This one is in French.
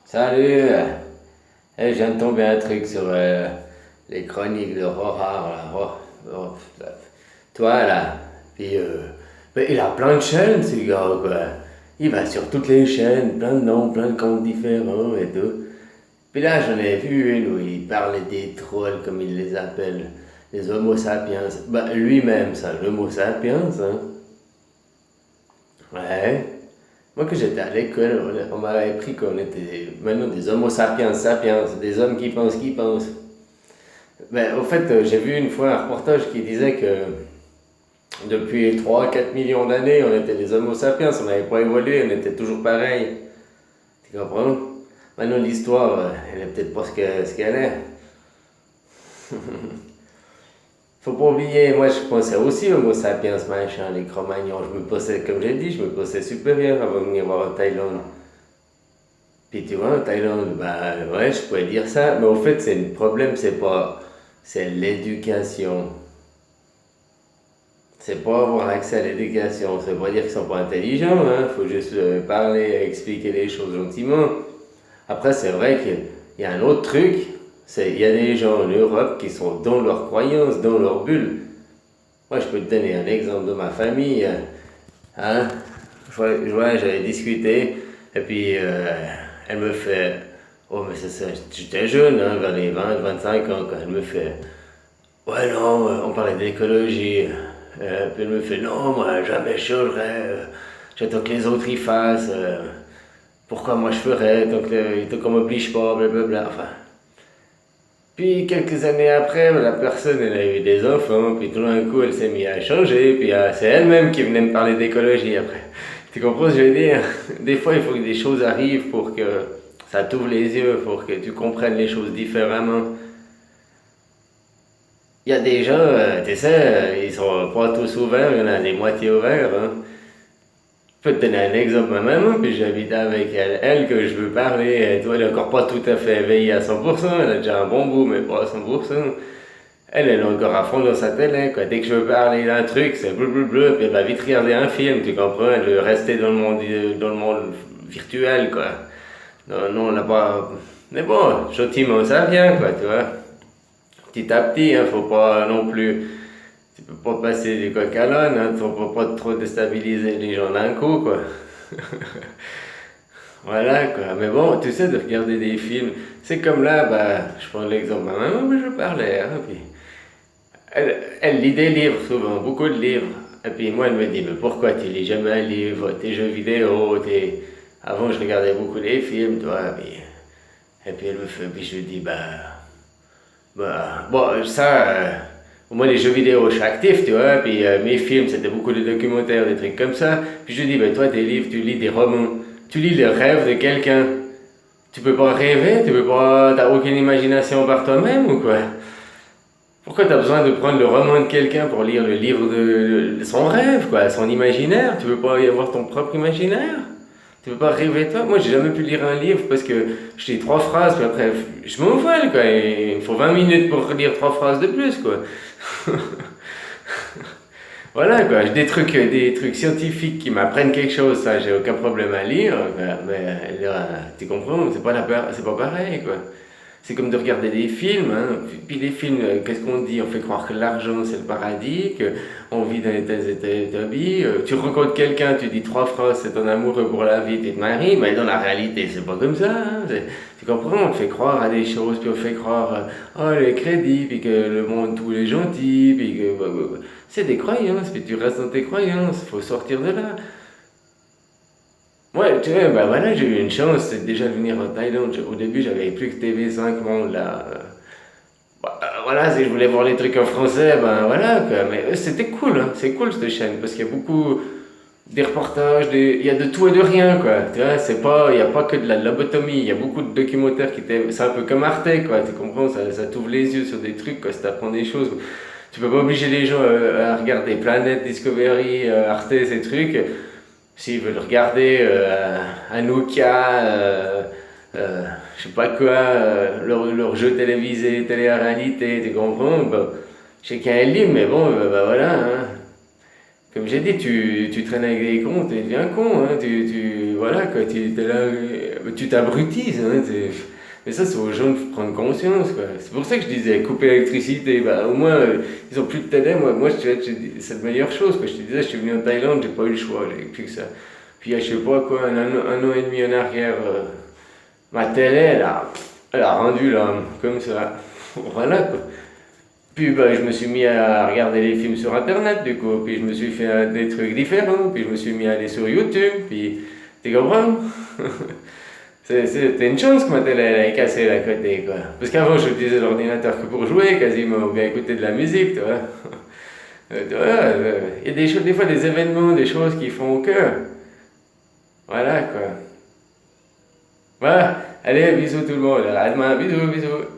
Salut! Je viens de tomber un truc sur les chroniques de Rorar, là. Toi, là. Puis, ben, il a plein de chaînes, ce gars, quoi. Il va sur toutes les chaînes, plein de noms, plein de comptes différents et tout. Puis là, j'en ai vu une où il parlait des trolls, comme il les appelle. Les Homo sapiens. Ben, lui-même, ça, l'Homo sapiens, hein. Ouais. Moi, que j'étais à l'école, on m'avait appris qu'on était maintenant des Homo sapiens sapiens, des hommes qui pensent. Ben, au fait, j'ai vu une fois un reportage qui disait que depuis 3 4 millions d'années, on était des Homo sapiens, on n'avait pas évolué, on était toujours pareil. Tu comprends? Maintenant, l'histoire, elle est peut-être pas ce qu'elle est. Faut pas oublier, moi je pensais aussi Homo sapiens machin, les Cro-Magnons. Je me pensais, comme j'ai dit, je me pensais supérieur avant de venir voir en Thaïlande. Puis tu vois, en Thaïlande, bah ouais, je pourrais dire ça, mais au fait, c'est le problème, c'est l'éducation. C'est pas avoir accès à l'éducation. Ça veut pas dire qu'ils sont pas intelligents, hein. Faut juste parler, expliquer les choses gentiment. Après, c'est vrai qu'il y a un autre truc, c'est il y a des gens en Europe qui sont dans leurs croyances, dans leur bulle. Moi, je peux te donner un exemple de ma famille. Hein? J'avais discuté, et puis elle me fait. Oh, mais c'est ça, j'étais jeune, hein, vers les 20 25 ans, quand elle me fait. Ouais, non, on parlait d'écologie. Puis elle me fait, non, moi, jamais je changerais. J'attends que les autres y fassent. Pourquoi moi je ferais, tant qu'on m'oblige pas, blablabla. Enfin. Puis quelques années après, la personne elle a eu des enfants, puis tout d'un coup elle s'est mise à changer, puis c'est elle-même qui venait me parler d'écologie après. Tu comprends ce que je veux dire? Des fois il faut que des choses arrivent pour que ça t'ouvre les yeux, pour que tu comprennes les choses différemment. Il y a des gens, tu sais, ils sont pas tous ouverts, il y en a des moitiés ouverts. Hein. Je peux te donner un exemple, ma maman, puis j'habite avec elle que je veux parler. Tu vois, elle est encore pas tout à fait éveillée à 100%, elle a déjà un bon bout, mais pas à 100%. Elle est encore à fond dans sa télé, quoi. Dès que je veux parler d'un truc, c'est blablabla, puis elle va vite regarder un film, tu comprends? Elle veut rester dans le monde virtuel, quoi. Non, non, on n'a pas. Mais bon, gentiment, ça vient, quoi, tu vois. Petit à petit, hein, faut pas non plus. Tu peux pas passer du coq à l'âne, hein, faut pas trop déstabiliser les gens d'un coup, quoi. Voilà, quoi. Mais bon, tu sais, de regarder des films, c'est comme là, bah, je prends l'exemple de ma maman, mais je parlais, hein, puis elle lit des livres souvent, beaucoup de livres. Et puis moi, elle me dit, mais pourquoi tu lis jamais un livre, tes jeux vidéo, tes. Avant, je regardais beaucoup les films, toi, puis. Et puis elle me fait, puis je lui dis, bon, ça, moi, les jeux vidéo, je suis actif, tu vois, puis mes films, c'était beaucoup de documentaires, des trucs comme ça. Puis je lui dis, ben toi, tes livres, tu lis des romans, tu lis le rêve de quelqu'un. Tu peux pas rêver, tu peux pas, t'as aucune imagination par toi-même ou quoi? Pourquoi t'as besoin de prendre le roman de quelqu'un pour lire le livre de son rêve, quoi, son imaginaire? Tu veux pas y avoir ton propre imaginaire? Tu veux pas rêver toi? Moi, j'ai jamais pu lire un livre parce que je lis 3 phrases, puis après, je m'envole, quoi. Il me faut 20 minutes pour lire 3 phrases de plus, quoi. Voilà, quoi. Des trucs scientifiques qui m'apprennent quelque chose, ça, j'ai aucun problème à lire. Mais là, tu comprends? C'est pas pareil, quoi. C'est comme de regarder des films, hein. Puis les films, qu'est-ce qu'on dit? On fait croire que l'argent c'est le paradis, qu'on vit dans les tels établis. Tu rencontres quelqu'un, tu dis 3 phrases, c'est ton amoureux pour la vie, tu te maries, mais dans la réalité c'est pas comme ça. Hein. Tu comprends? On te fait croire à des choses, puis on fait croire oh, les crédits, puis que le monde tout est gentil, puis que. C'est des croyances, puis tu restes dans tes croyances, faut sortir de là. Ouais, tu vois, bah voilà, j'ai eu une chance, c'est déjà de venir en Thaïlande. Au début, j'avais plus que TV5 Monde là. Voilà, si je voulais voir les trucs en français, ben voilà, quoi. Mais c'était cool, hein. C'est cool cette chaîne, parce qu'il y a beaucoup des reportages, il y a de tout et de rien, quoi. Tu vois, il y a pas que de la lobotomie, il y a beaucoup de documentaires c'est un peu comme Arte, quoi. Tu comprends, ça t'ouvre les yeux sur des trucs, quoi, ça t'apprend des choses. Tu peux pas obliger les gens à regarder Planète, Discovery, Arte, ces trucs. S'ils veulent regarder Anouk,a je sais pas quoi, leur jeu télévisé, télé-réalité, tu comprends? Bon, chacun est libre, mais bon, voilà. Hein. comme j'ai dit, tu traînes avec des cons, tu deviens con, hein, voilà, quoi, t'es là, tu t'abrutises, hein, mais ça, c'est aux gens de prendre conscience, quoi. C'est pour ça que je disais, couper l'électricité, bah, au moins, ils ont plus de télé, moi, c'est la meilleure chose, quoi. Je te disais, je suis venu en Thaïlande, j'ai pas eu le choix, j'ai plus que ça. Puis, il y a, je sais pas quoi, un an et demi en arrière, ma télé, elle a rendu l'âme, comme ça. Voilà, quoi. Puis bah, je me suis mis à regarder les films sur internet du coup, puis je me suis fait des trucs différents, puis je me suis mis à aller sur YouTube, puis tu comprends? C'était une chance que ma télé elle ait cassé à côté quoi. Parce qu'avant je utilisais l'ordinateur que pour jouer quasiment, ou bien écouter de la musique, tu vois. Il y a des choses, des fois des événements, des choses qui font que. Voilà quoi. Voilà, allez bisous tout le monde, à demain, bisous, bisous.